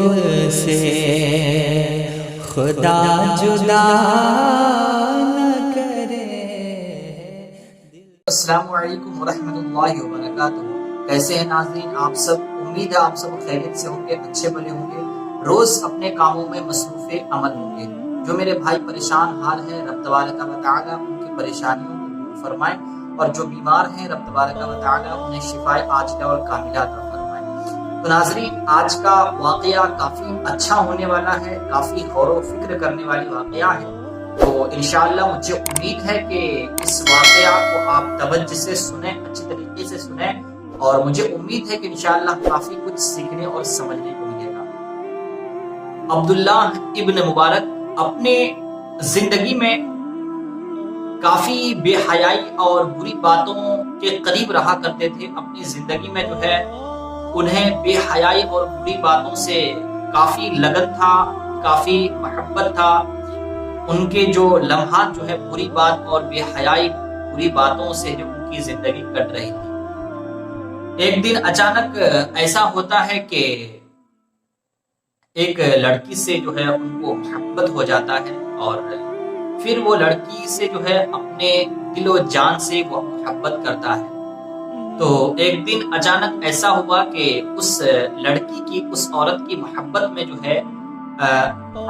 دل سے خدا جدا نہ کرے۔ السلام علیکم ورحمۃ اللہ وبرکاتہ۔ کیسے ہیں ناظرین آپ سب؟ امید ہے آپ سب خیریت سے ہوں گے، اچھے بھلے ہوں گے، روز اپنے کاموں میں مصروف عمل ہوں گے۔ جو میرے بھائی پریشان حال ہیں، رب تبارک و تعالی ان کی پریشانیوں کو دور فرمائے، اور جو بیمار ہیں رب تبارک و تعالی انہیں شفائے عاجلہ اور کاملہ عطا فرمائے۔ تو ناظرین آج کا واقعہ کافی اچھا ہونے والا ہے، کافی غور و فکر کرنے والی واقعہ ہے۔ تو انشاءاللہ مجھے امید ہے کہ اس واقعہ کو آپ توجہ سے سنیں، اچھی طریقے سے سنیں، اور مجھے امید ہے کہ انشاءاللہ کافی کچھ سیکھنے اور سمجھنے کو ملے گا۔ عبداللہ ابن مبارک اپنے زندگی میں کافی بے حیائی اور بری باتوں کے قریب رہا کرتے تھے۔ اپنی زندگی میں جو ہے انہیں بے حیائی اور بری باتوں سے کافی لگن تھا، کافی محبت تھا۔ ان کے جو لمحات جو ہے بری بات اور بے حیائی بری باتوں سے جو ان کی زندگی کٹ رہی تھی۔ ایک دن اچانک ایسا ہوتا ہے کہ ایک لڑکی سے جو ہے ان کو محبت ہو جاتا ہے، اور پھر وہ لڑکی سے جو ہے اپنے دل و جان سے وہ محبت کرتا ہے۔ تو ایک دن اچانک ایسا ہوا کہ اس لڑکی کی، اس عورت کی محبت میں جو ہے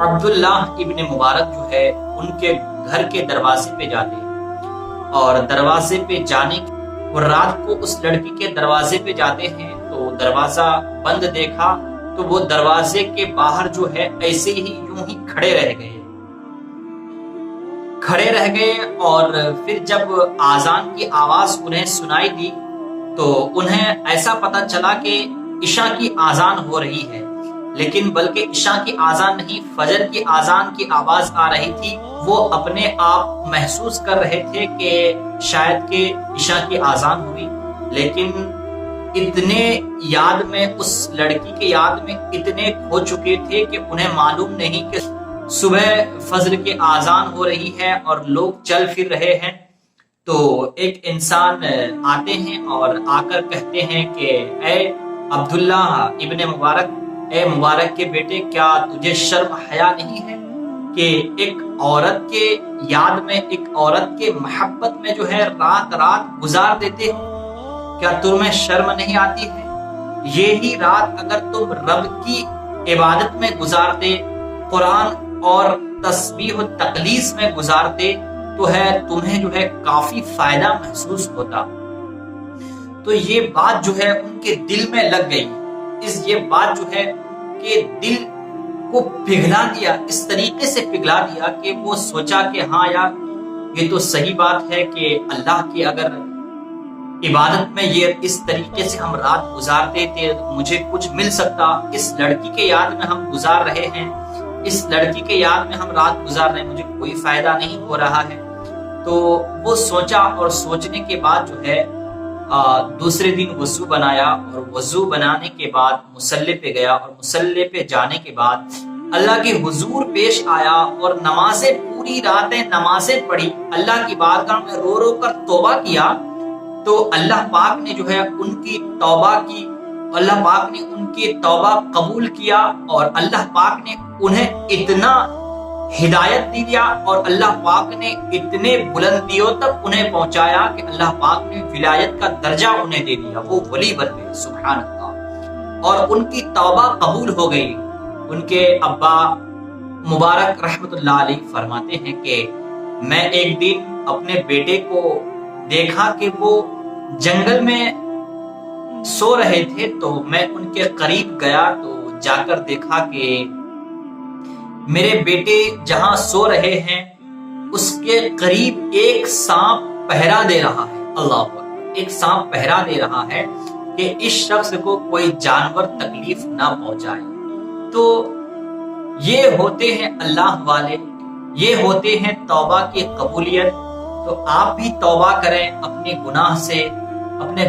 عبداللہ ابن مبارک جو ہے ان کے گھر کے دروازے پہ جاتے ہیں، اور دروازے پہ جانے وہ رات کو اس لڑکی کے دروازے پہ جاتے ہیں تو دروازہ بند دیکھا تو وہ دروازے کے باہر جو ہے ایسے ہی یوں ہی کھڑے رہ گئے، اور پھر جب آذان کی آواز انہیں سنائی دی تو انہیں ایسا پتہ چلا کہ عشاء کی آذان ہو رہی ہے، لیکن بلکہ عشاء کی آذان نہیں، فجر کی آذان کی آواز آ رہی تھی۔ وہ اپنے آپ محسوس کر رہے تھے کہ شاید کہ عشاء کی آذان ہوئی، لیکن اتنے یاد میں، اس لڑکی کے یاد میں اتنے کھو چکے تھے کہ انہیں معلوم نہیں کہ صبح فجر کی آذان ہو رہی ہے اور لوگ چل پھر رہے ہیں۔ تو ایک انسان آتے ہیں اور آ کر کہتے ہیں کہ اے عبداللہ ابن مبارک، اے مبارک کے بیٹے، کیا تجھے شرم حیا نہیں ہے کہ ایک عورت کے یاد میں، ایک عورت کے محبت میں جو ہے رات رات گزار دیتے ہو؟ کیا تمہیں شرم نہیں آتی ہے؟ یہی رات اگر تم رب کی عبادت میں گزارتے، قرآن اور تسبیح و تقدیس میں گزارتے تو ہے تمہیں جو ہے کافی فائدہ محسوس ہوتا۔ تو یہ بات جو ہے ان کے دل میں لگ گئی، یہ بات جو ہے ان کے دل کو پگھلا دیا، اس طریقے سے پگھلا دیا کہ وہ سوچا کہ ہاں یار یہ تو صحیح بات ہے کہ اللہ کی اگر عبادت میں یہ اس طریقے سے ہم رات گزارتے تھے مجھے کچھ مل سکتا۔ اس لڑکی کے یاد میں ہم گزار رہے ہیں، اس لڑکی کے یاد میں ہم رات گزار رہے ہیں، مجھے کوئی فائدہ نہیں ہو رہا ہے۔ تو وہ سوچا، اور سوچنے کے بعد جو ہے دوسرے دن وضو بنایا، اور وضو بنانے کے بعد مصلی پہ گیا، اور مصلی پہ جانے کے بعد اللہ کے حضور پیش آیا اور نمازیں، پوری راتیں نمازیں پڑھی، اللہ کی بارگاہ میں رو رو کر توبہ کیا۔ تو اللہ پاک نے جو ہے ان کی توبہ کی، اللہ پاک نے ان کی توبہ قبول کیا، اور اللہ پاک نے انہیں اتنا ہدایت دیا، اور اللہ پاک نے اتنے بلندیوں تک انہیں پہنچایا کہ اللہ پاک نے ولایت کا درجہ انہیں دے دیا، وہ ولی بن گئے، سبحان اللہ، اور ان کی توبہ قبول ہو گئی۔ ان کے ابا مبارک رحمت اللہ علیہ فرماتے ہیں کہ میں ایک دن اپنے بیٹے کو دیکھا کہ وہ جنگل میں سو رہے تھے، تو میں ان کے قریب گیا تو جا کر دیکھا کہ میرے بیٹے جہاں سو رہے ہیں اس کے قریب ایک سانپ پہرا دے رہا ہے۔ اللہ اکبر، ایک سانپ پہرا دے رہا ہے کہ اس شخص کو کوئی جانور تکلیف نہ پہنچائے۔ تو یہ ہوتے ہیں اللہ والے، یہ ہوتے ہیں توبہ کی قبولیت۔ تو آپ بھی توبہ کریں اپنے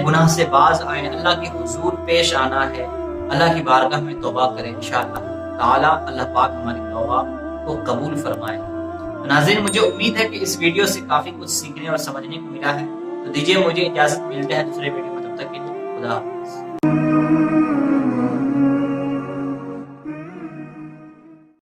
گناہ سے باز آئیں، اللہ کے حضور پیش آنا ہے، اللہ کی بارگاہ میں توبہ کریں، انشاءاللہ تعالی اللہ پاک ہماری توبہ کو قبول فرمائے۔ ناظرین مجھے امید ہے کہ اس ویڈیو سے کافی کچھ سیکھنے اور سمجھنے کو ملا ہے، تو دیجیے مجھے اجازت، ملتے ہیں دوسرے ویڈیو میں، تب تک کے لیے خدا حافظ۔